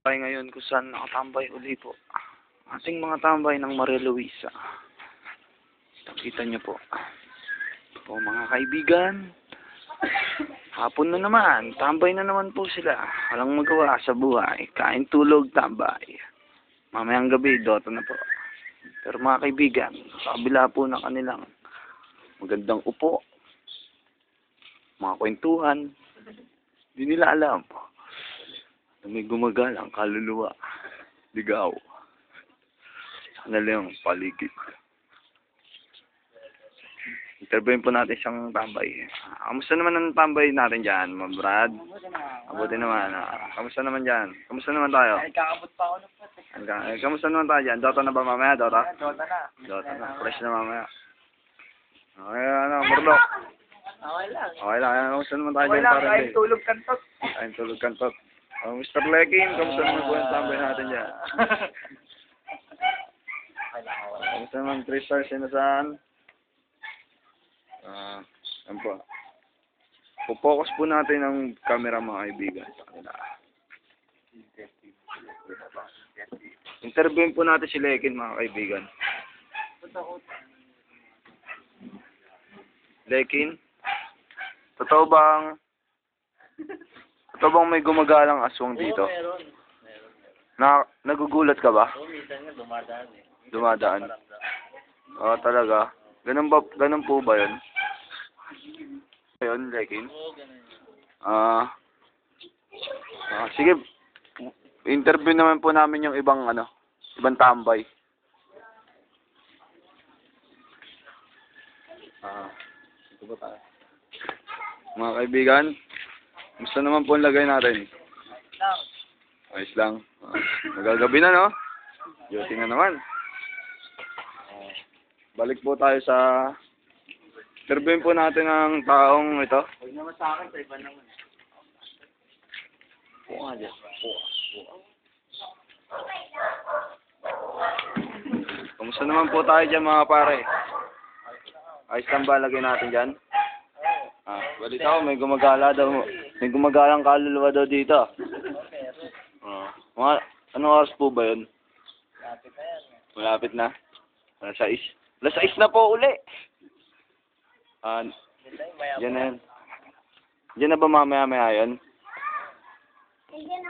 Tayo ngayon kung saan nakatambay uli po. Ating mga tambay ng Maria Luisa. Kita niyo po. Po mga kaibigan. Hapon na naman. Tambay na naman po sila. Walang magawa sa buhay. Kain, tulog, tambay. Mamayang gabi, Dota na po. Pero mga kaibigan, sa kabila po ng kanilang magandang upo, mga kwentuhan, hindi nila alam na may gumagalang kaluluwa, ligaw, sa kanilang paligid. Interviewin po natin siyang tambay. Kamusta naman ang tambay natin dyan, Ma'am Brad? Mabuti naman. Kamusta naman dyan? Kamusta naman tayo? Kakabot pa ako ng puti. Kamusta naman tayo dyan? Dota na ba mamaya? Dota? Dota na. Dota na. Fresh na mamaya. Okay, Murloc. Okay lang. Okay lang. Kamusta naman tayo Okay dyan? lang, kahit tulog kantot. Kain, tulog, kantot. Mr. Lekin, kamusta naman po yung tambay natin dyan? Kamusta naman 3 stars sinasaan? Yan po. Pupokus po natin ang camera mga kaibigan sa kanila. Interviewin po natin si Lekin mga kaibigan. Lekin, totoo bang may gumagalang aswang dito? Meron. Nagugulat ka ba? Oo, minsan nga dumadaan eh. Dumadaan? Oo, talaga. Ganun po ba yun? Ayun, Lekin. Oo, ganun. Sige, interview naman po namin yung ibang tambay. Ito ba tayo? Mga kaibigan, gusto naman po ang lagay natin. Lang. Ayos lang. Magagabi na, no? Duty na naman. Balik po tayo sa... Interviewin po natin ang taong ito. Huwag naman sa akin, sa iba naman. Puha dyan. Kamusta naman po tayo dyan mga pare? Ayos lang ba lagay natin dyan? Balita ko, may gumagalang kaluluwa daw dito. Anong oras po ba yun? Lapit na yan. Malapit na? Alas 6? Alas 6 na po uli! Diyan na yun. Diyan na ba mamaya-maya yun?